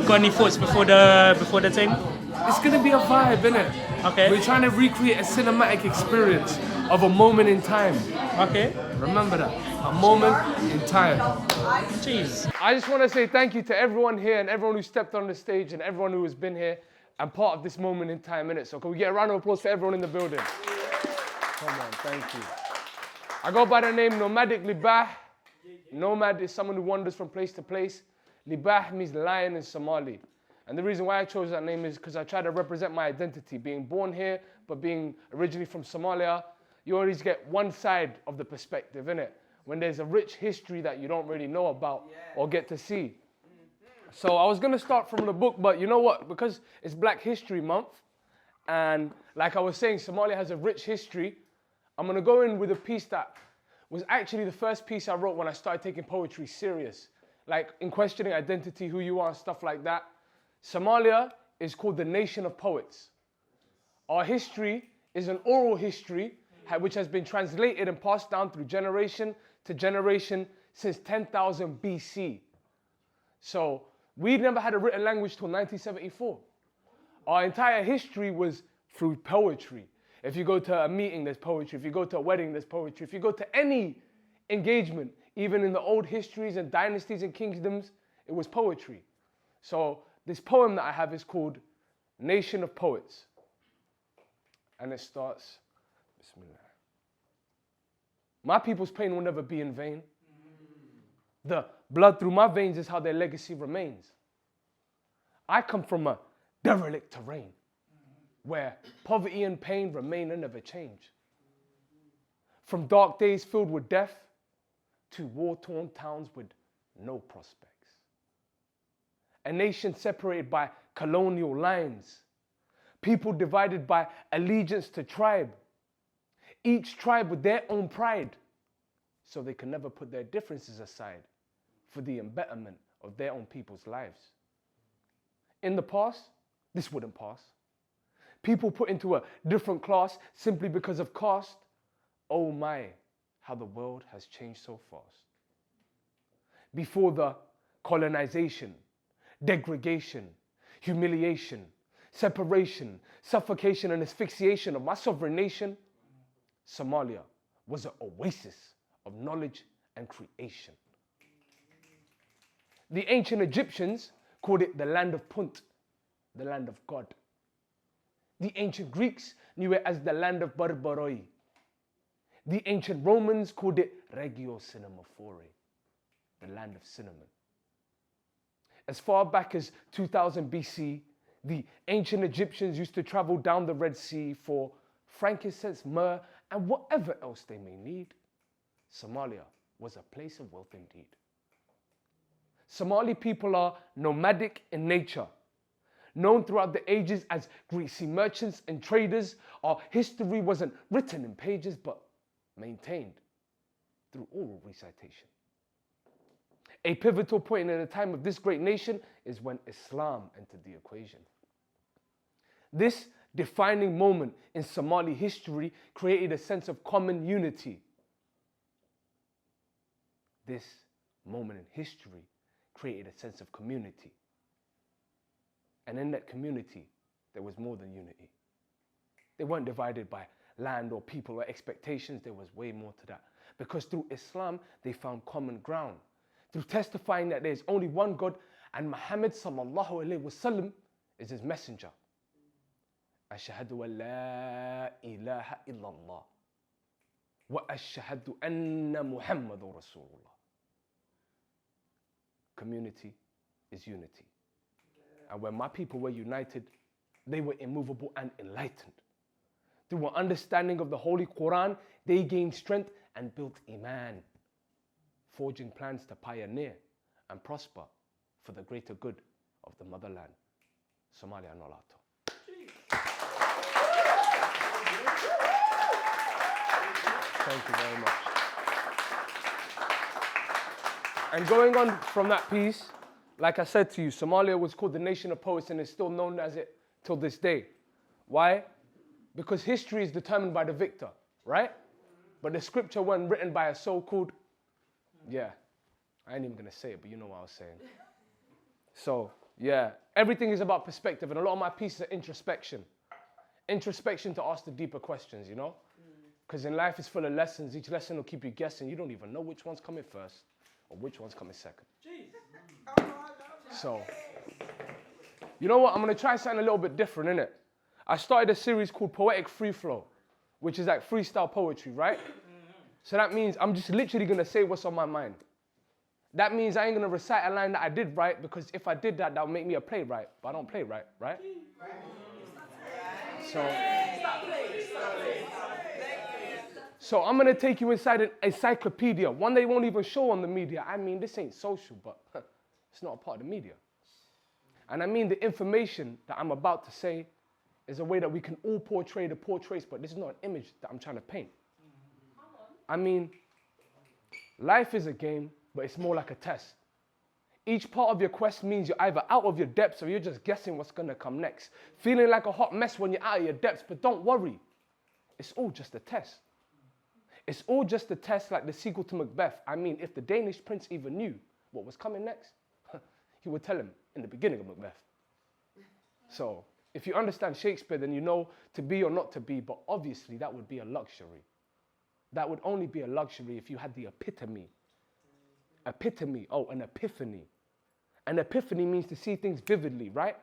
got any thoughts before the thing? It's gonna be a vibe, innit? Okay. We're trying to recreate a cinematic experience of a moment in time. Okay. Remember that. A moment in time. Jeez. I just want to say thank you to everyone here and everyone who stepped on the stage and everyone who has been here and part of this moment in time, innit? So can we get a round of applause for everyone in the building? Come on, thank you. I go by the name Nomadic Libaax. Nomad is someone who wanders from place to place. Libaax means lion in Somali. And the reason why I chose that name is because I try to represent my identity. Being born here, but being originally from Somalia, you always get one side of the perspective, innit? When there's a rich history that you don't really know about or get to see. So I was going to start from the book, but you know what? Because it's Black History Month, and like I was saying, Somalia has a rich history, I'm going to go in with a piece that was actually the first piece I wrote when I started taking poetry serious. Like in questioning identity, who you are, and stuff like that. Somalia is called the nation of poets. Our history is an oral history which has been translated and passed down through generation to generation since 10,000 BC. So we never had a written language till 1974. Our entire history was through poetry. If you go to a meeting, there's poetry. If you go to a wedding, there's poetry. If you go to any engagement, even in the old histories and dynasties and kingdoms, it was poetry. So this poem that I have is called Nation of Poets. And it starts, Bismillah. My people's pain will never be in vain. The blood through my veins is how their legacy remains. I come from a derelict terrain where poverty and pain remain and never change. From dark days filled with death to war-torn towns with no prospects. A nation separated by colonial lines. People divided by allegiance to tribe. Each tribe with their own pride. So they can never put their differences aside for the betterment of their own people's lives. In the past, this wouldn't pass. People put into a different class simply because of caste. Oh my, how the world has changed so fast. Before the colonization, degradation, humiliation, separation, suffocation, and asphyxiation of my sovereign nation, Somalia was an oasis of knowledge and creation. The ancient Egyptians called it the land of Punt, the land of God. The ancient Greeks knew it as the land of Barbaroi. The ancient Romans called it Regio Cinemaphore, the land of cinnamon. As far back as 2000 BC, the ancient Egyptians used to travel down the Red Sea for frankincense, myrrh, and whatever else they may need. Somalia was a place of wealth indeed. Somali people are nomadic in nature. Known throughout the ages as greasy merchants and traders, our history wasn't written in pages but maintained through oral recitation. A pivotal point in the time of this great nation is when Islam entered the equation. This defining moment in Somali history created a sense of common unity. This moment in history created a sense of community. And in that community, there was more than unity. They weren't divided by land or people or expectations. There was way more to that. Because through Islam, they found common ground. Through testifying that there's only one God and Muhammad sallallahu alaihi wasallam is his messenger. Ashhadu an la ilaha illallah wa ashhadu anna Muhammadur Rasulullah. Community is unity. And when my people were united, they were immovable and enlightened. Through an understanding of the Holy Quran, they gained strength and built Iman, forging plans to pioneer and prosper for the greater good of the motherland, Somalia Nolato. Thank you very much. And going on from that piece, like I said to you, Somalia was called the nation of poets and is still known as it till this day. Why? Because history is determined by the victor, right? But the scripture wasn't written by a so-called, I ain't even gonna say it, but you know what I was saying. So Yeah, everything is about perspective, and a lot of my pieces are introspection. Introspection to ask the deeper questions, you know? Because in life it's full of lessons. Each lesson will keep you guessing. You don't even know which one's coming first or which one's coming second. So, you know what? I'm going to try something a little bit different, innit? I started a series called Poetic Free Flow, which is like freestyle poetry, right? So that means I'm just literally going to say what's on my mind. That means I ain't going to recite a line that I did right, because if I did that, that would make me a playwright. But I don't play right? So I'm going to take you inside an encyclopedia, one they won't even show on the media. I mean, this ain't social, but it's not a part of the media. And I mean, the information that I'm about to say is a way that we can all portray the portraits, but this is not an image that I'm trying to paint. I mean, life is a game, but it's more like a test. Each part of your quest means you're either out of your depths or you're just guessing what's going to come next. Feeling like a hot mess when you're out of your depths, but don't worry. It's all just a test. It's all just a test, like the sequel to Macbeth. I mean, if the Danish prince even knew what was coming next, he would tell him in the beginning of Macbeth. So, if you understand Shakespeare, then you know to be or not to be, but obviously that would be a luxury. That would only be a luxury if you had the epitome. Epitome, an epiphany. An epiphany means to see things vividly, right?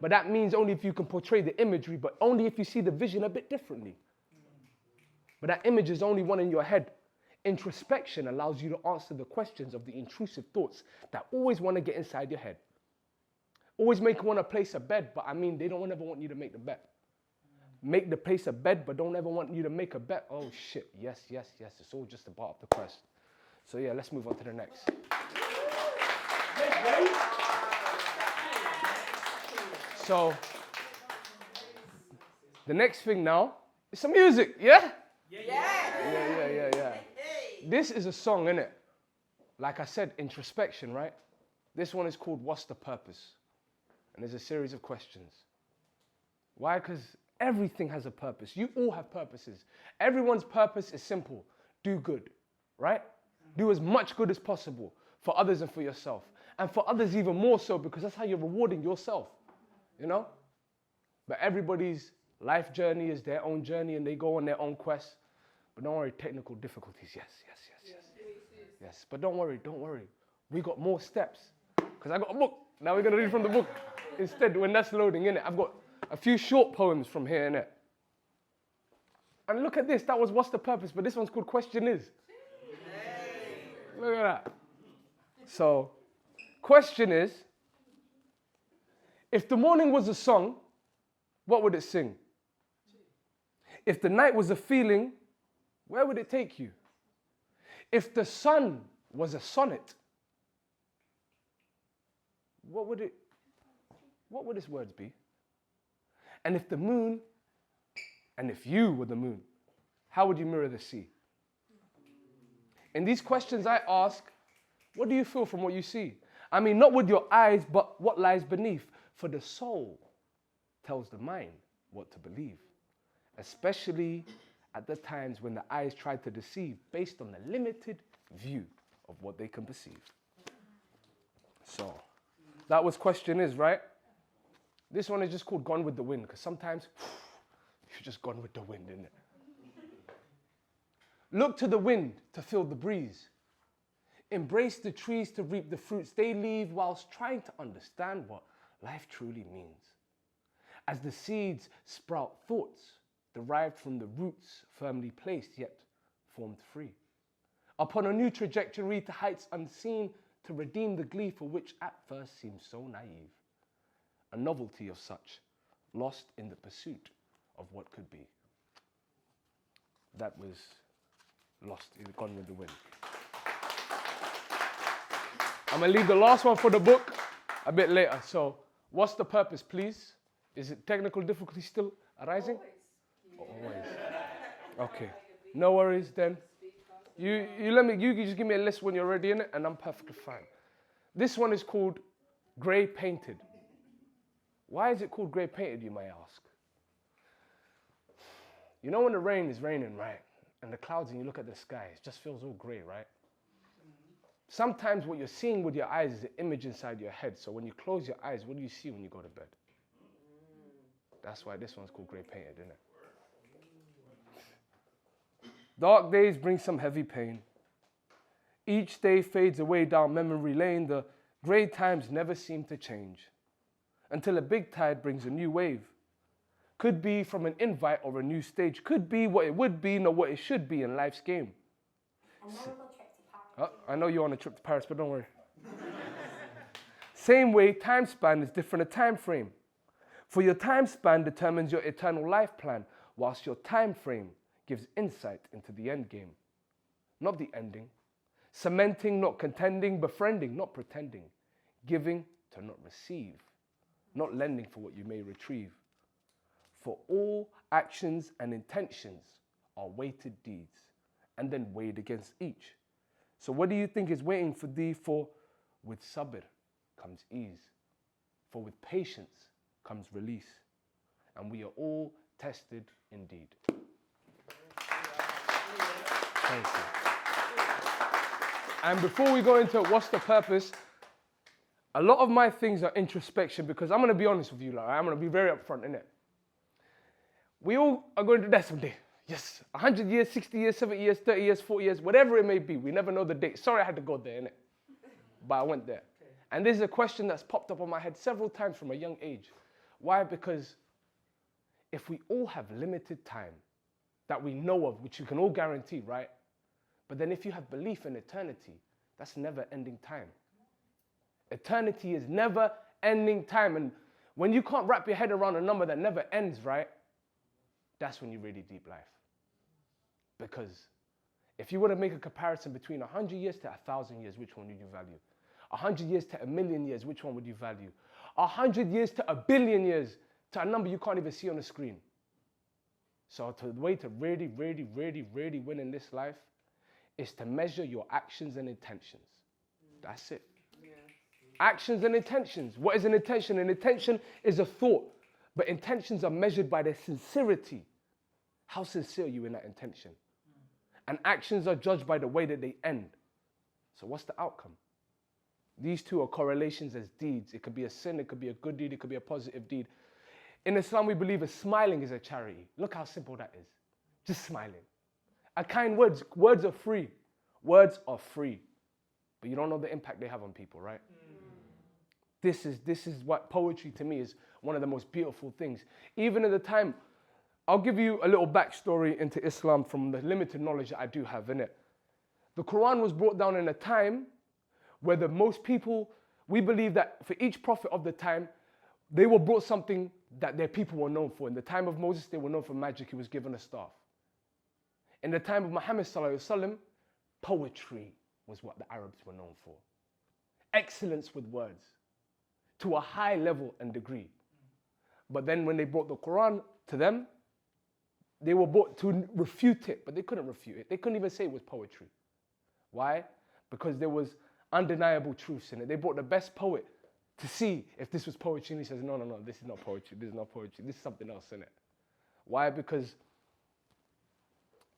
But that means only if you can portray the imagery, but only if you see the vision a bit differently. But that image is only one in your head. Introspection allows you to answer the questions of the intrusive thoughts that always want to get inside your head. Always make you want to place a bed, but I mean, they don't ever want you to make the bet. Make the place a bed, but don't ever want you to make a bet. Oh shit, yes. It's all just a part of the quest. So yeah, let's move on to the next. So, the next thing now is some music, yeah? Yeah. This is a song, innit? Like I said, introspection, right? This one is called What's the Purpose? And there's a series of questions. Why? Because everything has a purpose. You all have purposes. Everyone's purpose is simple. Do good, right? Do as much good as possible for others and for yourself. And for others even more so, because that's how you're rewarding yourself, you know? But everybody's life journey is their own journey and they go on their own quest. But don't worry, technical difficulties, yes. But don't worry. We got more steps. Because I got a book. Now we're going to read from the book. Instead, when that's loading, innit? I've got a few short poems from here, innit? And look at this. That was What's the Purpose? But this one's called Question Is. Look at that. So, question is, if the morning was a song, what would it sing? If the night was a feeling, where would it take you? If the sun was a sonnet, what would its words be? And if the moon, and if you were the moon, how would you mirror the sea? In these questions I ask, what do you feel from what you see? I mean, not with your eyes, but what lies beneath. For the soul tells the mind what to believe, especially at the times when the eyes try to deceive based on the limited view of what they can perceive. So, that was Question Is, right? This one is just called Gone with the Wind, because sometimes you're just gone with the wind, isn't it? Look to the wind to feel the breeze. Embrace the trees to reap the fruits they leave whilst trying to understand what life truly means. As the seeds sprout thoughts derived from the roots firmly placed yet formed free. Upon a new trajectory to heights unseen to redeem the glee for which at first seemed so naive. A novelty of such, lost in the pursuit of what could be. That was Gone with the Wind. I'm going to leave the last one for the book a bit later. So, what's the purpose, please? Is it technical difficulty still arising? Always. Okay. No worries then. You just give me a list when you're ready in it, and I'm perfectly fine. This one is called Grey Painted. Why is it called Grey Painted, you may ask? You know when the rain is raining, right? And the clouds, and you look at the sky, it just feels all grey, right? Sometimes what you're seeing with your eyes is an image inside your head. So when you close your eyes, what do you see when you go to bed? That's why this one's called Grey Painted, isn't it? Dark days bring some heavy pain. Each day fades away down memory lane. The grey times never seem to change until a big tide brings a new wave. Could be from an invite or a new stage. Could be what it would be, not what it should be in life's game. I know you're on a trip to Paris, but don't worry. Same way, time span is different a time frame. For your time span determines your eternal life plan, whilst your time frame gives insight into the end game, not the ending. Cementing, not contending, befriending, not pretending. Giving to not receive, not lending for what you may retrieve. For all actions and intentions are weighted deeds, and then weighed against each. So what do you think is waiting for thee? For with sabr comes ease, for with patience comes release, and we are all tested indeed. Thank you. And before we go into what's the purpose, a lot of my things are introspection, because I'm going to be honest with you, like, I'm going to be very upfront, innit? We all are going to die someday. Yes, 100 years, 60 years, 70 years, 30 years, 40 years, whatever it may be. We never know the date. Sorry I had to go there, innit? But I went there. And this is a question that's popped up on my head several times from a young age. Why? Because if we all have limited time that we know of, which we can all guarantee, right? But then if you have belief in eternity, that's never-ending time. Eternity is never-ending time. And when you can't wrap your head around a number that never ends, right? That's when you really deep life. Because if you were to make a comparison between 100 years to 1,000 years, which one would you value? 100 years to 1,000,000 years, which one would you value? 100 years to 1,000,000,000 years, to a number you can't even see on the screen. So the way to really, really, really, really win in this life is to measure your actions and intentions. That's it. Yeah. Actions and intentions. What is an intention? An intention is a thought, but intentions are measured by their sincerity. How sincere are you in that intention? And actions are judged by the way that they end. So what's the outcome? These two are correlations as deeds. It could be a sin, it could be a good deed, it could be a positive deed. In Islam, we believe smiling is a charity. Look how simple that is. Just smiling. A kind words are free. Words are free. But you don't know the impact they have on people, right? This is what poetry to me is one of the most beautiful things. Even at the time, I'll give you a little backstory into Islam from the limited knowledge that I do have in it. The Quran was brought down in a time where most people, we believe that for each prophet of the time, they were brought something that their people were known for. In the time of Moses, they were known for magic. He was given a staff. In the time of Muhammad sallallahu alaihi wasallam, poetry was what the Arabs were known for. Excellence with words to a high level and degree. But then when they brought the Quran to them, they were brought to refute it, but they couldn't refute it. They couldn't even say it was poetry. Why? Because there was undeniable truths in it. They brought the best poet to see if this was poetry, and he says, no, this is not poetry, this is not poetry, this is something else in it. Why? Because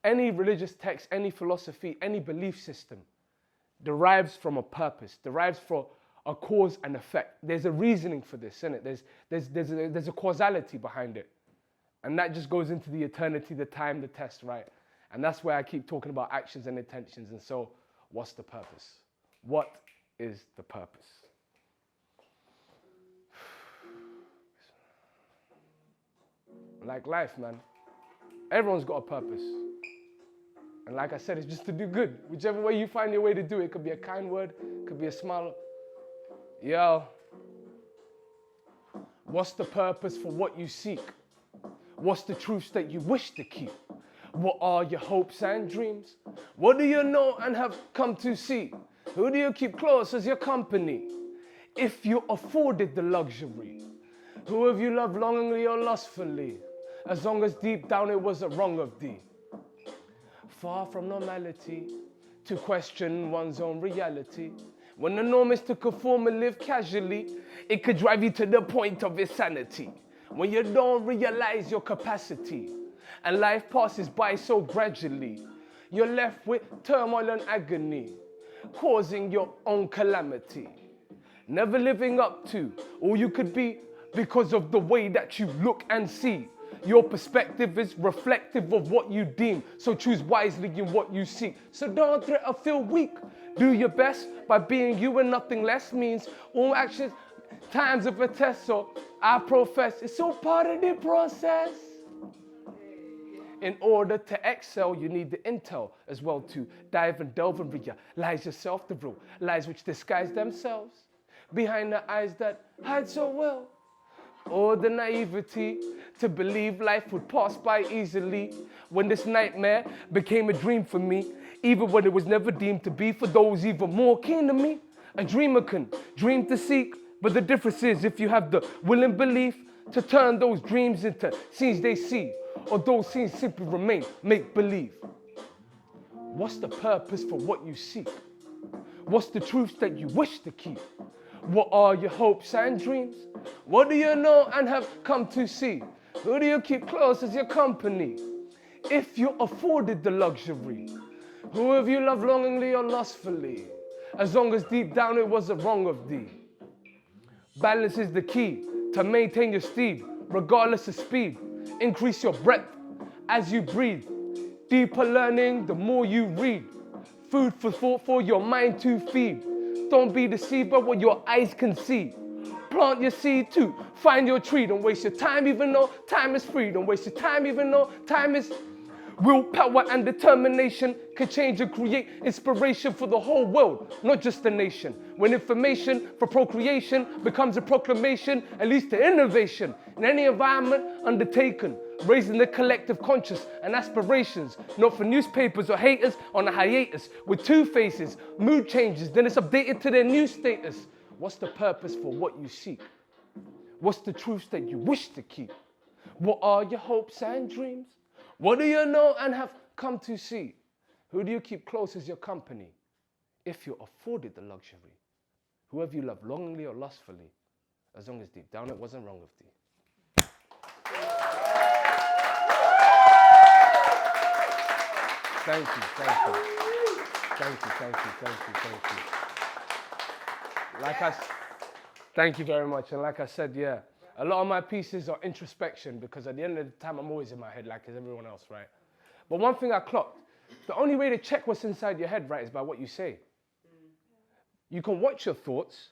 any religious text, any philosophy, any belief system derives from a purpose, derives from a cause and effect. There's a reasoning for this, isn't it? There's a causality behind it. And that just goes into the eternity, the time, the test, right? And that's where I keep talking about actions and intentions. And so, what's the purpose? What is the purpose? Like life, man. Everyone's got a purpose. And like I said, it's just to do good. Whichever way you find your way to do it. It could be a kind word, it could be a smile. Yo, what's the purpose for what you seek? What's the truths that you wish to keep? What are your hopes and dreams? What do you know and have come to see? Who do you keep close as your company? If you're afforded the luxury, who have you loved longingly or lustfully? As long as deep down it was a wrong of thee. Far from normality, to question one's own reality. When the norm is to conform and live casually, it could drive you to the point of insanity. When you don't realize your capacity, and life passes by so gradually, you're left with turmoil and agony. causing your own calamity. Never living up to all you could be because of the way that you look and see. Your perspective is reflective of what you deem, so choose wisely in what you seek. So don't threat or feel weak. Do your best by being you and nothing less means all actions, times of a test, so I profess it's all part of the process. In order to excel, you need the intel as well to dive and delve and realize yourself, the real lies which disguise themselves behind the eyes that hide so well. Or the naivety to believe life would pass by easily when this nightmare became a dream for me, even when it was never deemed to be for those even more keen to me. A dreamer can dream to seek, but the difference is if you have the will and belief to turn those dreams into scenes they see, or those scenes simply remain make-believe. What's the purpose for what you seek? What's the truth that you wish to keep? What are your hopes and dreams? What do you know and have come to see? Who do you keep close as your company? If you're afforded the luxury, who have you loved longingly or lustfully? As long as deep down it wasn't wrong of thee. Balance is the key to maintain your steed, regardless of speed. Increase your breadth as you breathe. Deeper learning, the more you read. Food for thought for your mind to feed. Don't be deceived by what your eyes can see. Plant your seed to find your tree. Don't waste your time even though time is free. Don't waste your time even though time is... Willpower and determination can change and create inspiration for the whole world, not just the nation. When information for procreation becomes a proclamation and leads to innovation in any environment undertaken, raising the collective conscious and aspirations, not for newspapers or haters on a hiatus with two faces, mood changes, then it's updated to their new status. What's the purpose for what you seek? What's the truth that you wish to keep? What are your hopes and dreams? What do you know and have come to see? Who do you keep close as your company? If you're afforded the luxury, who have you loved longingly or lustfully? As long as deep down it wasn't wrong of thee. Thank you, thank you. Thank you, thank you, thank you, thank you. Thank you very much. And like I said, yeah, a lot of my pieces are introspection because at the end of the time, I'm always in my head like as everyone else, right? But one thing I clocked, the only way to check what's inside your head, right, is by what you say. You can watch your thoughts,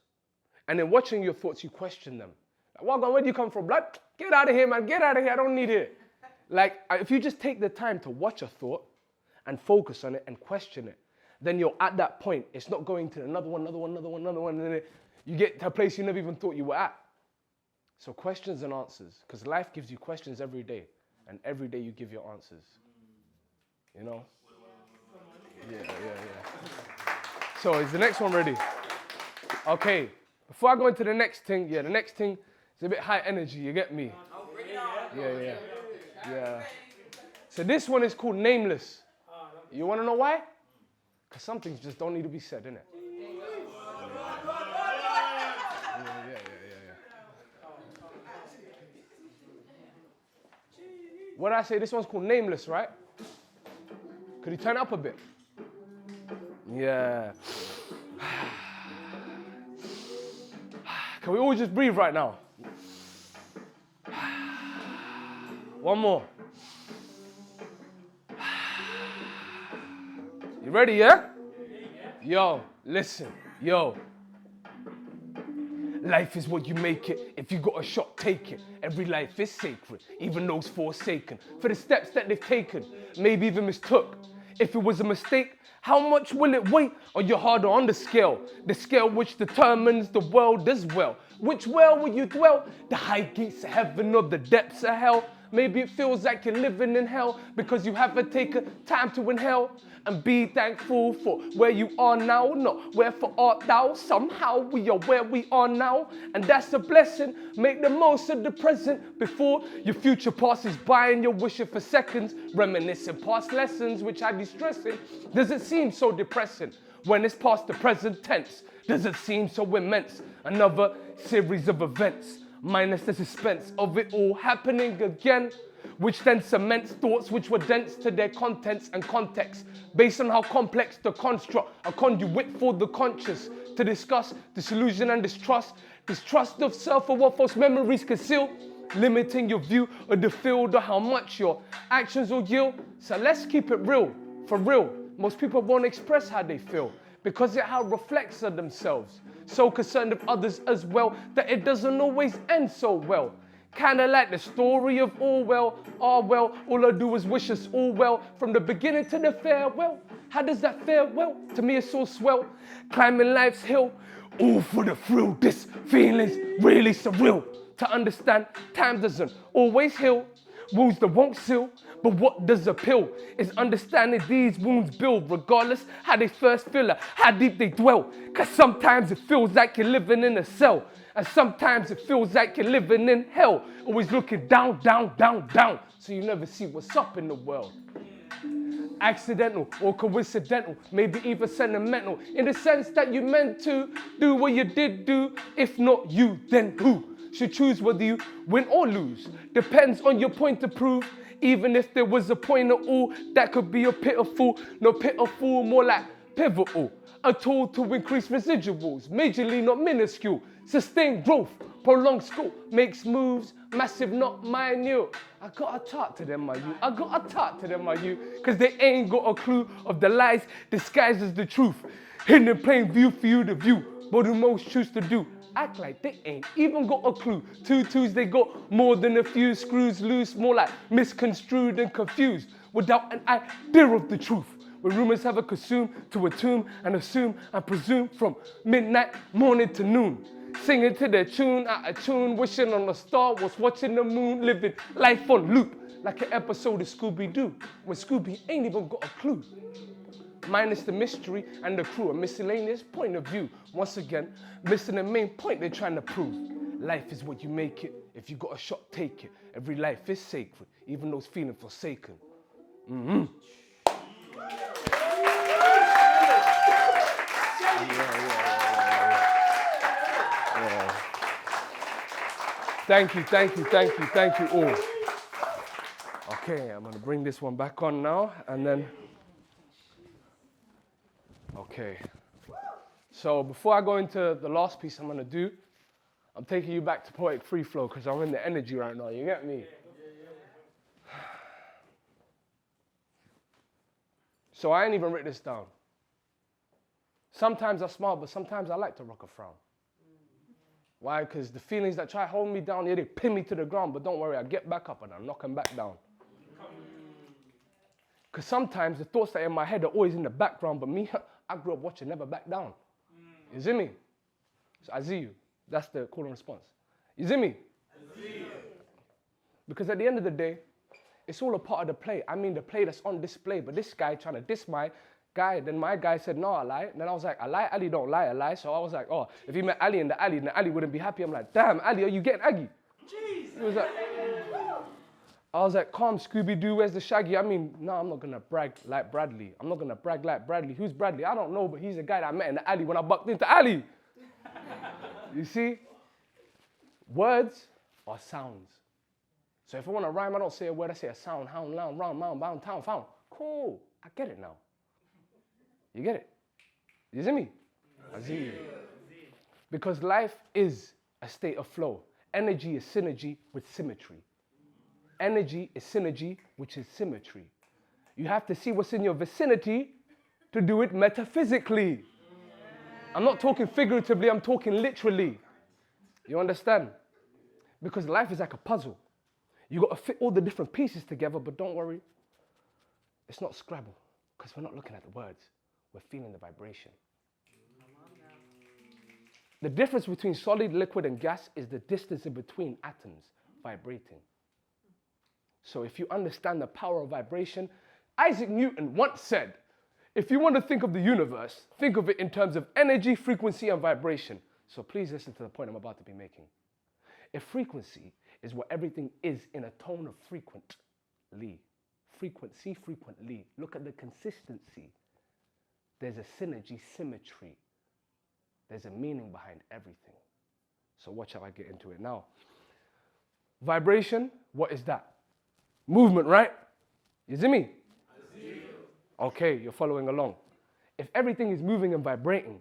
and in watching your thoughts, you question them. Like, well, where do you come from, blood? Get out of here, man, get out of here, I don't need it. Like, if you just take the time to watch a thought and focus on it and question it, then you're at that point. It's not going to another one, and then you get to a place you never even thought you were at. So questions and answers, because life gives you questions every day, and every day you give your answers. You know? Yeah. So is the next one ready? Okay. Before I go into the next thing, the next thing is a bit high energy, you get me? Yeah. So this one is called Nameless. You want to know why? Because some things just don't need to be said, innit? What did I say? This one's called Nameless, right? Could you turn it up a bit? Yeah. Can we all just breathe right now? One more. You ready, yeah? Yo, listen, yo. Life is what you make it. If you got a shot, take it. Every life is sacred, even those forsaken. For the steps that they've taken, maybe even mistook. If it was a mistake, how much will it weigh on your heart or on the scale? The scale which determines the world as well. Which well will you dwell? The high gates of heaven or the depths of hell? Maybe it feels like you're living in hell because you haven't taken time to inhale and be thankful for where you are now. Not wherefore art thou? Somehow we are where we are now, and that's a blessing. Make the most of the present before your future passes by and you're wishing for seconds, reminiscing past lessons which are distressing. Does it seem so depressing when it's past the present tense? Does it seem so immense? Another series of events, minus the suspense of it all happening again. which then cements thoughts which were dense to their contents and context, based on how complex the construct, a conduit for the conscious, to discuss disillusion and distrust of self or what false memories conceal, limiting your view of the field or how much your actions will yield. So let's keep it real, for real. Most people won't express how they feel because it how reflects of themselves. So concerned with others as well that it doesn't always end so well. Kinda like the story of all well, all I do is wish us all well from the beginning to the farewell. How does that farewell? To me it's so swell. Climbing life's hill, all for the thrill. This feeling's really surreal. To understand, time doesn't always heal. Wounds that won't seal, but what does appeal is understanding these wounds build, regardless how they first feel or how deep they dwell. Cause sometimes it feels like you're living in a cell, and sometimes it feels like you're living in hell. Always looking down, down, down, down, so you never see what's up in the world. Accidental or coincidental, maybe even sentimental, in the sense that you meant to do what you did do. If not you, then who? Should choose whether you win or lose. Depends on your point to prove. Even if there was a point at all, that could be a pitiful, no pitiful, more like pivotal. A tool to increase residuals, majorly not minuscule. Sustain growth, prolong school, makes moves, massive not minute. I gotta talk to them, my youth. Cause they ain't got a clue of the lies disguised as the truth. Hidden in plain view for you to view. What do most choose to do? Act like they ain't even got a clue. 2 2s, they got more than a few screws loose, more like misconstrued and confused, without an idea of the truth. When rumors have a consumed to a tomb and assume and presume from midnight, morning to noon. Singing to their tune, out of tune, wishing on a star, was watching the moon, living life on loop, like an episode of Scooby-Doo, when Scooby ain't even got a clue. Minus the mystery and the crew, a miscellaneous point of view. Once again, missing the main point they're trying to prove. Life is what you make it. If you got a shot, take it. Every life is sacred, even those feeling forsaken. Yeah. Thank you all. Okay, I'm gonna bring this one back on now, and then. Okay, so before I go into the last piece I'm gonna do, I'm taking you back to poetic free flow because I'm in the energy right now, you get me? So I ain't even written this down. Sometimes I smile, but sometimes I like to rock a frown. Why? Because the feelings that try to hold me down, yeah, they pin me to the ground, but don't worry, I get back up and I knock them back down. Because sometimes the thoughts that are in my head are always in the background, but me, I grew up watching Never Back Down. You see me? So I see you. That's the call and response. You see me? I see you. Because at the end of the day, it's all a part of the play. I mean, the play that's on display. But this guy trying to diss my guy, then my guy said, no, I lie. And then I was like, I lie? Ali don't lie, I lie. So I was like, oh, if he met Ali in the alley, then Ali wouldn't be happy. I'm like, damn, Ali, are you getting aggy? Jeez. He was like, I was like, calm, Scooby-Doo, where's the Shaggy? I mean, no, I'm not going to brag like Bradley. I'm not going to brag like Bradley. Who's Bradley? I don't know, but he's the guy that I met in the alley when I bucked into Ali. You see? Words are sounds. So if I want to rhyme, I don't say a word, I say a sound. Hound, lound, round, mound, bound, town, found. Cool. I get it now. You get it? You see me? I see you. Because life is a state of flow. Energy is synergy with symmetry. Energy is synergy, which is symmetry. You have to see what's in your vicinity to do it metaphysically. I'm not talking figuratively, I'm talking literally. You understand? Because life is like a puzzle. You got to fit all the different pieces together, but don't worry. It's not Scrabble, because we're not looking at the words. We're feeling the vibration. The difference between solid, liquid, and gas is the distance in between atoms vibrating. So if you understand the power of vibration, Isaac Newton once said, if you want to think of the universe, think of it in terms of energy, frequency, and vibration. So please listen to the point I'm about to be making. If frequency is what everything is in a tone of frequently, frequency, frequently, look at the consistency. There's a synergy, symmetry. There's a meaning behind everything. So watch how I get into it now. Vibration, what is that? Movement, right? You see me? Okay, you're following along. If everything is moving and vibrating,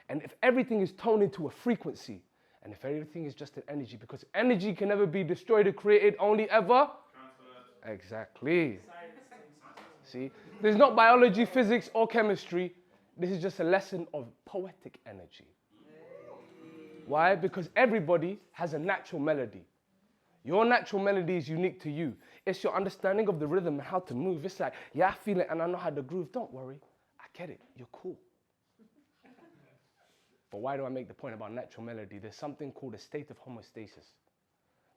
and if everything is toned into a frequency, and if everything is just an energy, because energy can never be destroyed or created, only ever transferred. Exactly. See, there's not biology, physics, or chemistry. This is just a lesson of poetic energy. Why? Because everybody has a natural melody. Your natural melody is unique to you. It's your understanding of the rhythm and how to move. It's like, yeah, I feel it and I know how to groove. Don't worry. I get it. You're cool. But why do I make the point about natural melody? There's something called a state of homeostasis.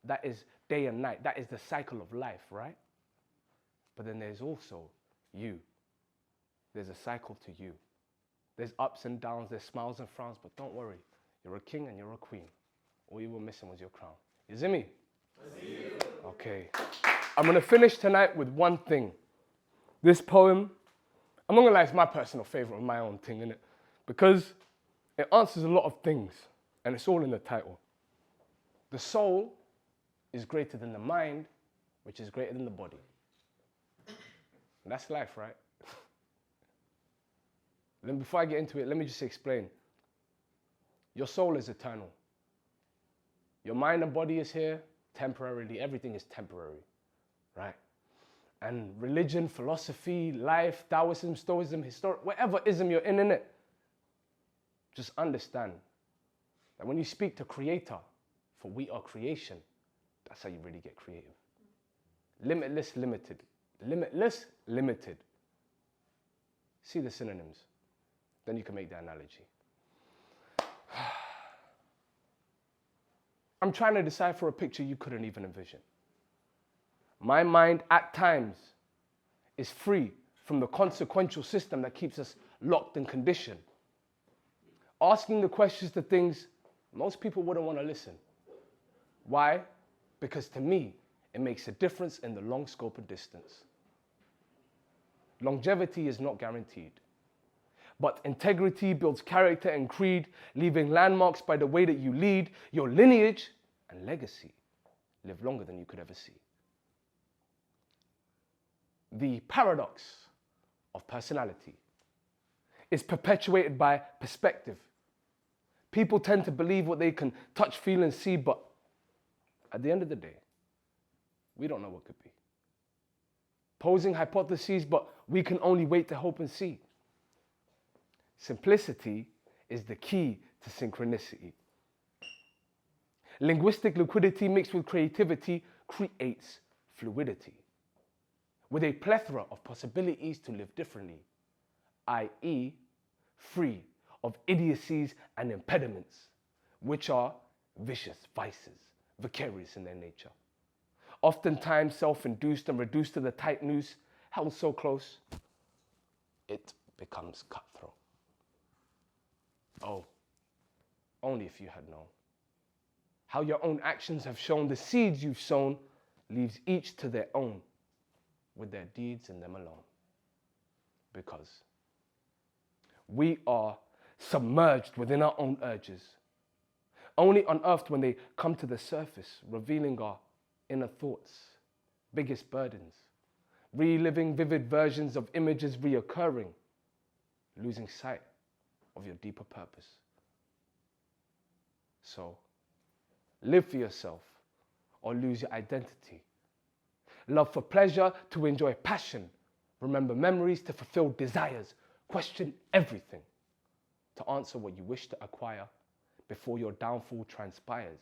That is day and night. That is the cycle of life, right? But then there's also you. There's a cycle to you. There's ups and downs, there's smiles and frowns, but don't worry. You're a king and you're a queen. All you were missing was your crown. You see me? Okay. I'm going to finish tonight with one thing. This poem, I'm not going to lie, it's my personal favorite of my own thing, innit? Because it answers a lot of things, and it's all in the title. The soul is greater than the mind, which is greater than the body. And that's life, right? Then before I get into it, let me just explain. Your soul is eternal. Your mind and body is here temporarily. Everything is temporary, right? And religion, philosophy, life, Taoism, Stoicism, whatever ism you're in it, just understand that when you speak to Creator, for we are creation, that's how you really get creative. Limitless, limited. Limitless, limited. See the synonyms. Then you can make the analogy. I'm trying to decipher a picture you couldn't even envision. My mind, at times, is free from the consequential system that keeps us locked and conditioned. Asking the questions to things most people wouldn't want to listen. Why? Because to me, it makes a difference in the long scope of distance. Longevity is not guaranteed. But integrity builds character and creed, leaving landmarks by the way that you lead. Your lineage and legacy live longer than you could ever see. The paradox of personality is perpetuated by perspective. People tend to believe what they can touch, feel, and see, but at the end of the day, we don't know what could be. Posing hypotheses, but we can only wait to hope and see. Simplicity is the key to synchronicity. Linguistic liquidity mixed with creativity creates fluidity, with a plethora of possibilities to live differently, i.e., free of idiocies and impediments, which are vicious vices, vicarious in their nature. Oftentimes self-induced and reduced to the tight noose, held so close, it becomes cutthroat. Oh, only if you had known. How your own actions have shown the seeds you've sown leaves each to their own, with their deeds in them alone. Because we are submerged within our own urges, only unearthed when they come to the surface, revealing our inner thoughts, biggest burdens, reliving vivid versions of images reoccurring, losing sight of your deeper purpose. So, live for yourself or lose your identity. Love for pleasure to enjoy passion. Remember memories to fulfill desires. Question everything to answer what you wish to acquire before your downfall transpires,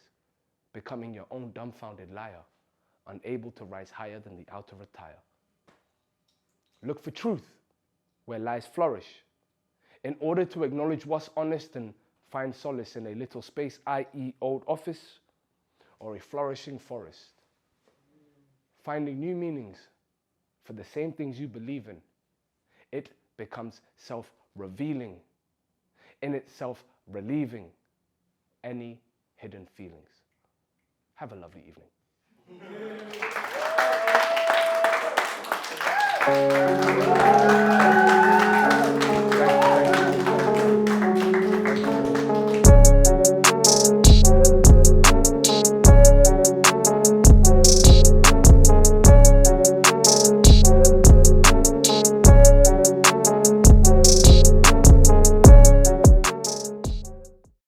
becoming your own dumbfounded liar, unable to rise higher than the outer attire. Look for truth where lies flourish, in order to acknowledge what's honest and find solace in a little space, i.e. old office, or a flourishing forest. Finding new meanings for the same things you believe in, it becomes self-revealing, in itself relieving any hidden feelings. Have a lovely evening.